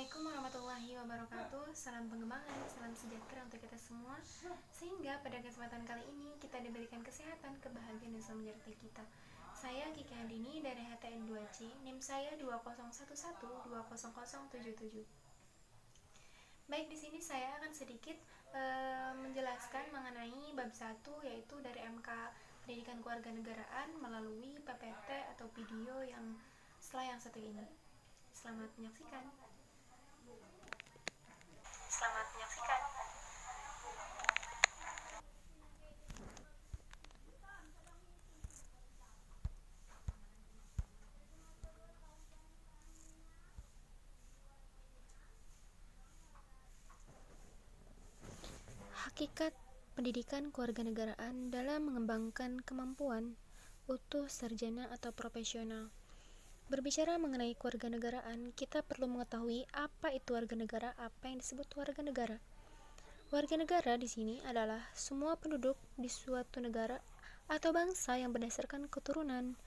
Assalamualaikum warahmatullahi wabarakatuh. Salam pengembangan, salam sejahtera untuk kita semua. Sehingga pada kesempatan kali ini kita diberikan kesehatan, kebahagiaan dan selalu menyertai kita. Saya Kiki Andini dari HTN 2C, NIM saya 2011200077. Baik, di sini saya akan sedikit menjelaskan mengenai bab 1, yaitu dari MK Pendidikan Kewarganegaraan melalui PPT atau video yang setelah yang satu ini. Selamat menyaksikan. Selamat menyaksikan. Hakikat pendidikan kewarganegaraan dalam mengembangkan kemampuan utuh sarjana atau profesional. Berbicara mengenai kewarganegaraan, kita perlu mengetahui apa itu warga negara, apa yang disebut warga negara. Warga negara di sini adalah semua penduduk di suatu negara atau bangsa yang berdasarkan keturunan,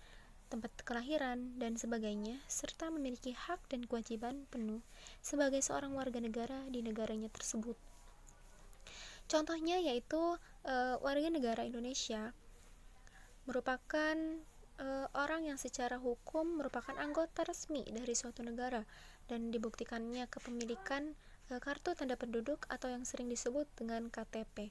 tempat kelahiran, dan sebagainya, serta memiliki hak dan kewajiban penuh sebagai seorang warga negara di negaranya tersebut. Contohnya yaitu warga negara Indonesia merupakan orang yang secara hukum merupakan anggota resmi dari suatu negara dan dibuktikannya kepemilikan kartu tanda penduduk atau yang sering disebut dengan KTP.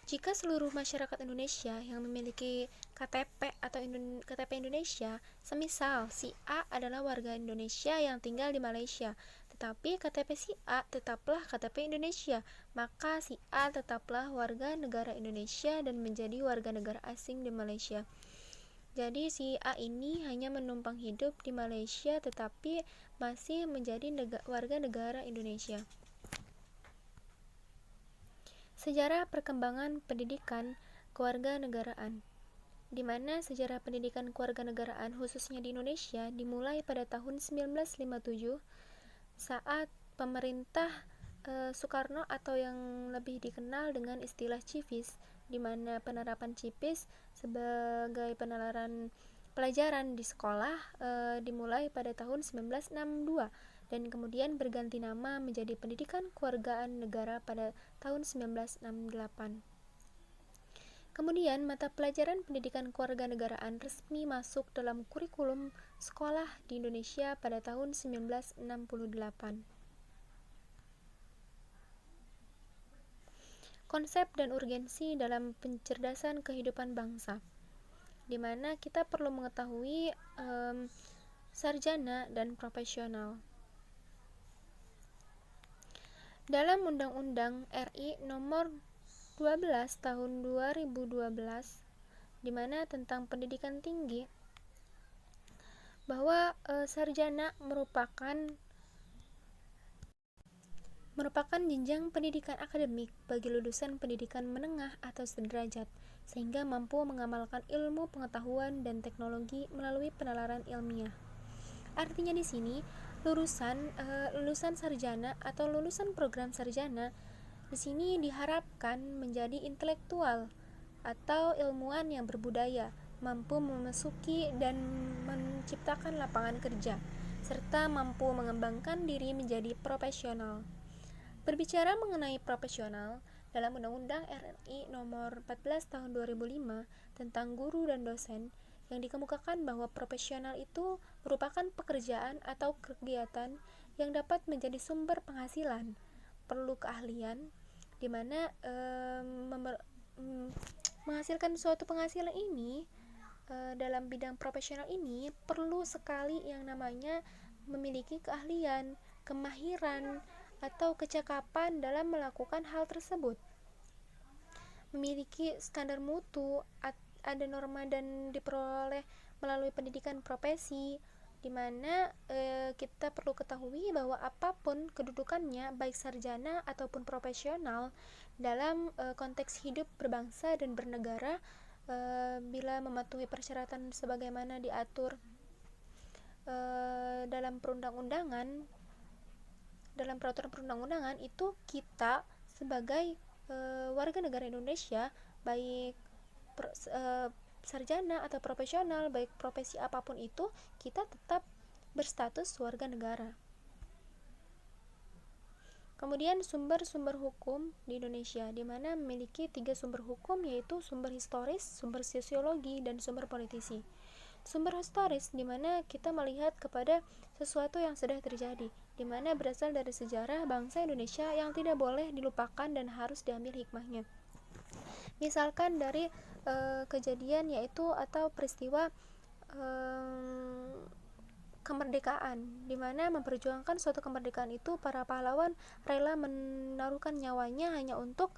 Jika seluruh masyarakat Indonesia yang memiliki KTP atau KTP Indonesia, semisal si A adalah warga Indonesia yang tinggal di Malaysia, tetapi KTP si A tetaplah KTP Indonesia, maka si A tetaplah warga negara Indonesia dan menjadi warga negara asing di Malaysia. Jadi si A ini hanya menumpang hidup di Malaysia tetapi masih menjadi warga negara Indonesia. Sejarah perkembangan pendidikan kewarganegaraan, di mana sejarah pendidikan kewarganegaraan khususnya di Indonesia dimulai pada tahun 1957 saat pemerintah Soekarno atau yang lebih dikenal dengan istilah Civis, di mana penerapan Civis sebagai penalaran pelajaran di sekolah dimulai pada tahun 1962 dan kemudian berganti nama menjadi Pendidikan Kewargaan Negara pada tahun 1968. Kemudian mata pelajaran pendidikan kewarganegaraan resmi masuk dalam kurikulum sekolah di Indonesia pada tahun 1968. Konsep dan urgensi dalam pencerdasan kehidupan bangsa, di mana kita perlu mengetahui sarjana dan profesional. Dalam Undang-Undang RI Nomor 12 Tahun 2012, di mana tentang pendidikan tinggi, bahwa sarjana merupakan jenjang pendidikan akademik bagi lulusan pendidikan menengah atau sederajat, sehingga mampu mengamalkan ilmu pengetahuan dan teknologi melalui penalaran ilmiah. Artinya di sini lulusan sarjana atau lulusan program sarjana di sini diharapkan menjadi intelektual atau ilmuwan yang berbudaya, mampu memasuki dan menciptakan lapangan kerja, serta mampu mengembangkan diri menjadi profesional. Berbicara mengenai profesional, dalam Undang-Undang RI Nomor 14 Tahun 2005 tentang guru dan dosen, yang dikemukakan bahwa profesional itu merupakan pekerjaan atau kegiatan yang dapat menjadi sumber penghasilan, perlu keahlian, di mana menghasilkan suatu penghasilan ini dalam bidang profesional ini perlu sekali yang namanya memiliki keahlian, kemahiran, atau kecakapan dalam melakukan hal tersebut, memiliki standar mutu, ada norma dan diperoleh melalui pendidikan profesi, di mana kita perlu ketahui bahwa apapun kedudukannya, baik sarjana ataupun profesional, dalam konteks hidup berbangsa dan bernegara, bila mematuhi persyaratan sebagaimana diatur dalam peraturan perundang-undangan, itu kita sebagai warga negara Indonesia, baik sarjana atau profesional, baik profesi apapun itu, kita tetap berstatus warga negara. Kemudian sumber-sumber hukum di Indonesia, di mana memiliki 3 sumber hukum, yaitu sumber historis, sumber sosiologi, dan sumber politisi. Sumber historis, di mana kita melihat kepada sesuatu yang sudah terjadi, di mana berasal dari sejarah bangsa Indonesia yang tidak boleh dilupakan dan harus diambil hikmahnya. Misalkan dari kejadian yaitu atau peristiwa kemerdekaan, di mana memperjuangkan suatu kemerdekaan itu para pahlawan rela menaruhkan nyawanya hanya untuk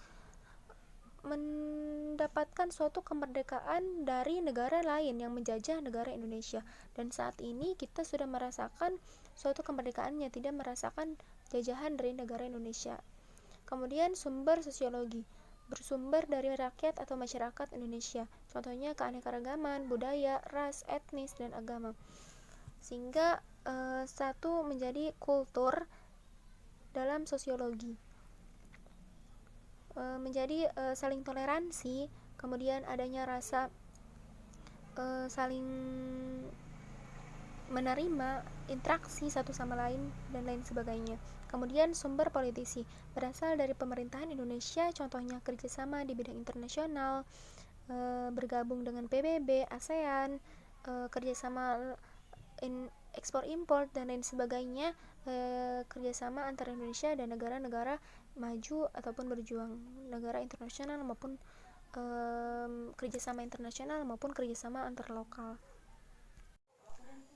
mendapatkan suatu kemerdekaan dari negara lain yang menjajah negara Indonesia. Dan saat ini kita sudah merasakan suatu kemerdekaannya, tidak merasakan jajahan dari negara Indonesia. Kemudian sumber sosiologi, bersumber dari rakyat atau masyarakat Indonesia, contohnya keanekaragaman, budaya, ras, etnis, dan agama, sehingga satu menjadi kultur dalam sosiologi, menjadi saling toleransi, kemudian adanya rasa saling menerima interaksi satu sama lain, dan lain sebagainya. Kemudian sumber politisi berasal dari pemerintahan Indonesia, contohnya kerjasama di bidang internasional, bergabung dengan PBB, ASEAN, kerjasama ekspor impor, dan lain sebagainya, kerjasama antara Indonesia dan negara-negara maju ataupun berjuang, negara internasional maupun kerjasama internasional maupun kerjasama antar lokal.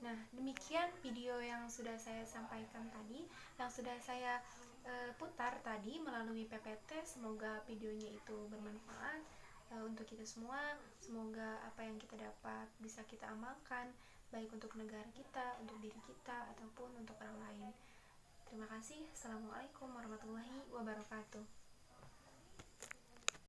Nah, demikian video yang sudah saya sampaikan tadi, yang sudah saya putar tadi melalui PPT. Semoga videonya itu bermanfaat untuk kita semua. Semoga apa yang kita dapat bisa kita amalkan, baik untuk negara kita, untuk diri kita, ataupun untuk orang lain. Terima kasih. Assalamualaikum warahmatullahi wabarakatuh.